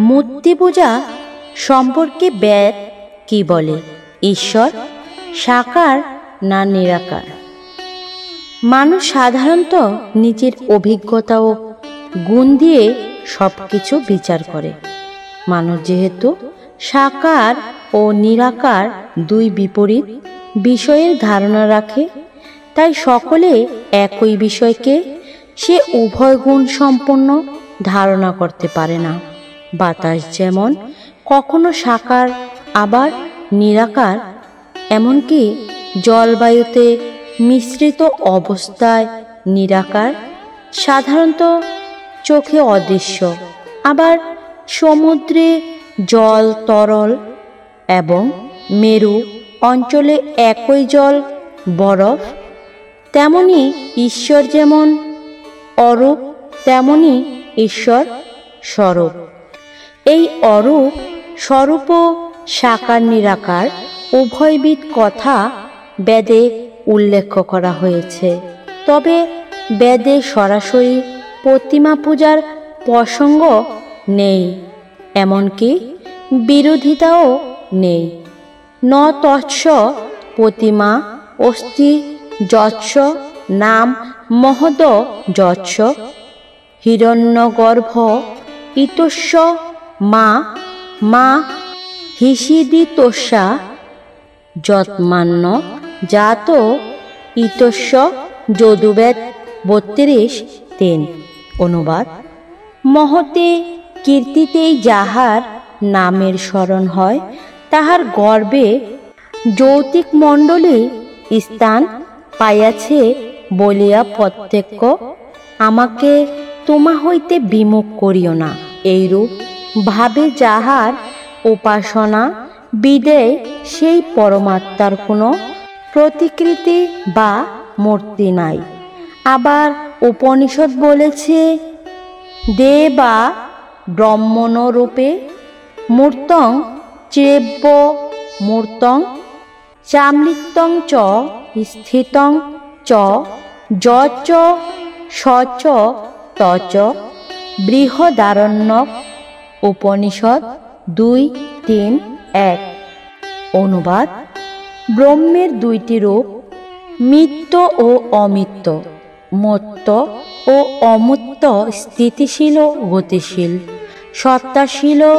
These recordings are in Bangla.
মূর্তি পূজা সম্পর্কে বেদ কি বলে? ঈশ্বর সাকার না নিরাকার? মানুষ সাধারণত নিজের অভিজ্ঞতা ও গুণ দিয়ে সবকিছু বিচার করে। মানুষ যেহেতু সাকার ও নিরাকার দুই বিপরীত বিষয়ের ধারণা রাখে, তাই সকলে একই বিষয়কে সে উভয় গুণ সম্পন্ন ধারণা করতে পারে না। বাতাস যেমন কখনো সাকার আবার নিরাকার, এমনকি জলবায়ুতে মিশ্রিত অবস্থায় নিরাকার, সাধারণত চোখে অদৃশ্য। আবার সমুদ্রে জল তরল এবং মেরু অঞ্চলে একই জল বরফ। তেমনি ঈশ্বর যেমন অরূপ, তেমনি ঈশ্বর স্বরূপ। এই অরূপ স্বরূপ ও সাকার নিরাকার উভয়বিধ কথা বেদে উল্লেখ করা হয়েছে। তবে বেদে সরাসরি প্রতিমা পূজার প্রসঙ্গ নেই, এমনকি বিরোধিতাও নেই। ন তৎস প্রতিমা অস্তি যৎস নাম মহদ যৎস হিরণ্যগর্ভ ইতস্য মা মা হিসিদিতস্যা যৎমান্য জাত ইতস্য। যদুবেদ 32:3। অনুবাদ: মহতে কীর্তিতেই যাহার নামের স্মরণ হয়, তাহার গর্বে যৌতিক মণ্ডলী স্থান পাইয়াছে বলিয়া প্রত্যক্ষ আমাকে তোমা হইতে বিমুখ করিও না, এইরূপ ভাবে যাহার উপাসনা বিদেয় সেই পরমাত্মার কোনো প্রতিকৃতি বা মূর্তি নাই। আবার উপনিষদ বলেছে, দেবা ব্রহ্মণ রূপে মূর্তং চেব্য মূর্তং চামৃত্যং চ স্থিতং চ যচ সচ তচ। বৃহদারণ্যক উপনিষদ 2:3-1। অনুবাদ: ব্রহ্মের দুইটি রূপ, মিত্য ও অমিত্য। মত্ত ও অমূর্ত, স্থিতিশীল ও গতিশীল, সত্তাশীল ও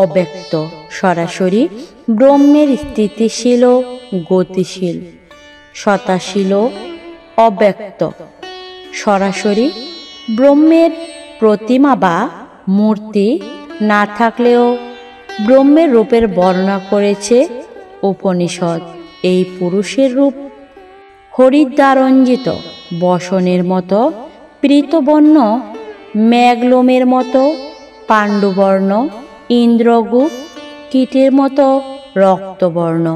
অব্যক্ত। সরাসরি ব্রহ্মের স্থিতিশীল ও গতিশীল, সত্তাশীল ও অব্যক্ত। সরাসরি ব্রহ্মের প্রতিমা বা মূর্তি না থাকলেও ব্রহ্মের রূপের বর্ণনা করেছে উপনিষদ। এই পুরুষের রূপ হরিদ্বারঞ্জিত, বসনের মতো পীতবর্ণ, মেঘলোমের মতো পাণ্ডুবর্ণ, ইন্দ্রগুপ কীটের মতো রক্তবর্ণ,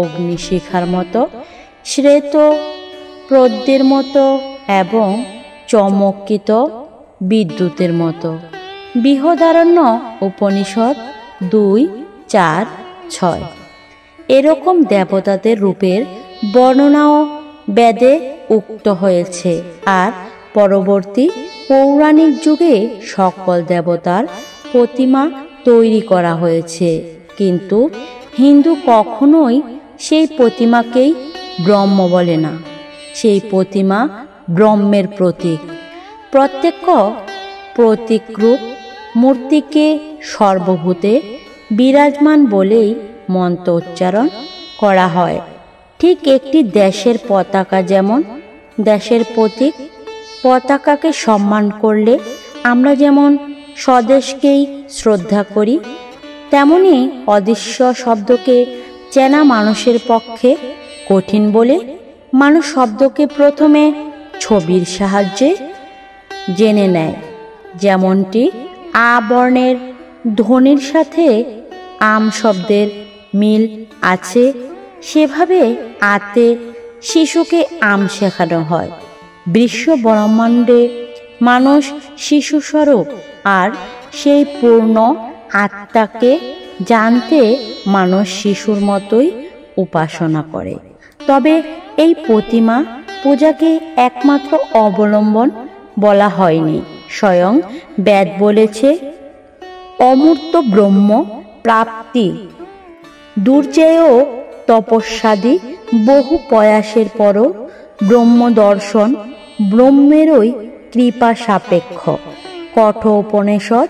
অগ্নিশিখার মতো শ্বেত, প্রদ্যের মতো এবং চমকিত বিদ্যুতের মতো। বৃহদারণ্য উপনিষদ 2:4-6। এরকম দেবতাদের রূপের বর্ণনাও বেদে উক্ত হয়েছে। আর পরবর্তী পৌরাণিক যুগে সকল দেবতার প্রতিমা তৈরি করা হয়েছে, কিন্তু হিন্দু কখনোই সেই প্রতিমাকেই ব্রহ্ম বলে না। সেই প্রতিমা ব্রহ্মের প্রতীক। প্রত্যক্ষ প্রতীকরূপ মূর্তিকে সর্বভূতে বিরাজমান বলেই মন্ত্র উচ্চারণ করা হয়। ঠিক একটি দেশের পতাকা যেমন দেশের প্রতীক, পতাকাকে সম্মান করলে আমরা যেমন স্বদেশকেই শ্রদ্ধা করি, তেমনি অদৃশ্য শব্দকে চেনা মানুষের পক্ষে কঠিন বলে মানুষ শব্দকে প্রথমে ছবির সাহায্যে জেনে নেয়। যেমনটি আ বর্ণের ধ্বনির সাথে আম শব্দের মিল আছে, সেভাবে আতে শিশুকে আম শেখানো হয়। বিশ্ব ব্রহ্মাণ্ডে মানুষ শিশুস্বরূপ, আর সেই পূর্ণ আত্মাকে জানতে মানুষ শিশুর মতোই উপাসনা করে। তবে এই প্রতিমা পূজাকে একমাত্র অবলম্বন বলা হয়নি। স্বয়ং বেদ বলেছে, অমূর্ত ব্রহ্ম প্রাপ্তি। দুর্জেয় তপস্যাদি বহু প্রয়াসের পরও ব্রহ্ম দর্শন ব্রহ্মেরই কৃপা সাপেক্ষ। কঠোপনিষদ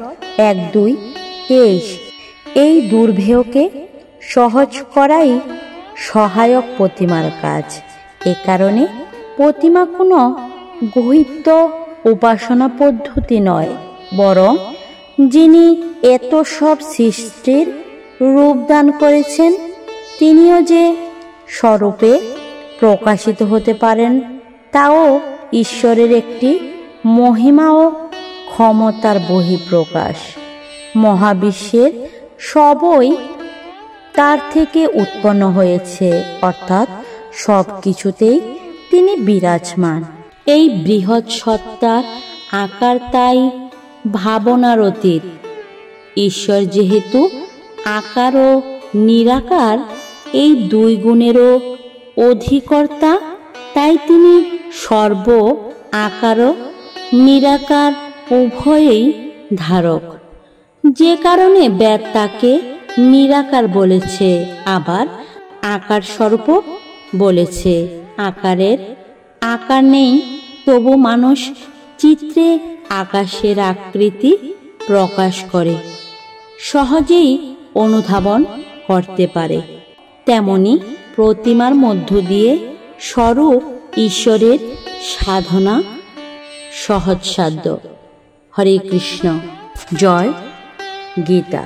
1:2-23। এই দুর্ভেয়কে সহজ করাই সহায়ক প্রতিমার কাজ। এ কারণে প্রতিমা কোনো গহিত উপাসনা পদ্ধতি নয়, বরং যিনি এত সব সৃষ্টির রূপ দান করেছেন, তিনিও যে স্বরূপে প্রকাশিত হতে পারেন, তাও ঈশ্বরের একটি মহিমা ও ক্ষমতার বহিঃপ্রকাশ। মহাবিশ্বের সবই তার থেকে উৎপন্ন হয়েছে, অর্থাৎ সব কিছুতেই তিনি বিরাজমান। এই বৃহৎ সত্তার আকার তাই ভাবনার অতীত। ঈশ্বর যেহেতু আকার ও নিরাকার, এই দুই গুণেরও অধিকর্তা, তাই তিনি সর্ব আকার ও নিরাকার উভয়েই ধারক। যে কারণে বেদ তাকে নিরাকার বলেছে, আবার আকার স্বরূপ বলেছে। আকারের আকার নেই, তবু মানুষ চিত্রে আকাশের আকৃতি প্রকাশ করে, সহজেই অনুধাবন করতে পারে। তেমনি প্রতিমার মধ্য দিয়ে স্বরূপ ঈশ্বরের সাধনা সহজসাধ্য। হরে কৃষ্ণ। জয় গীতা।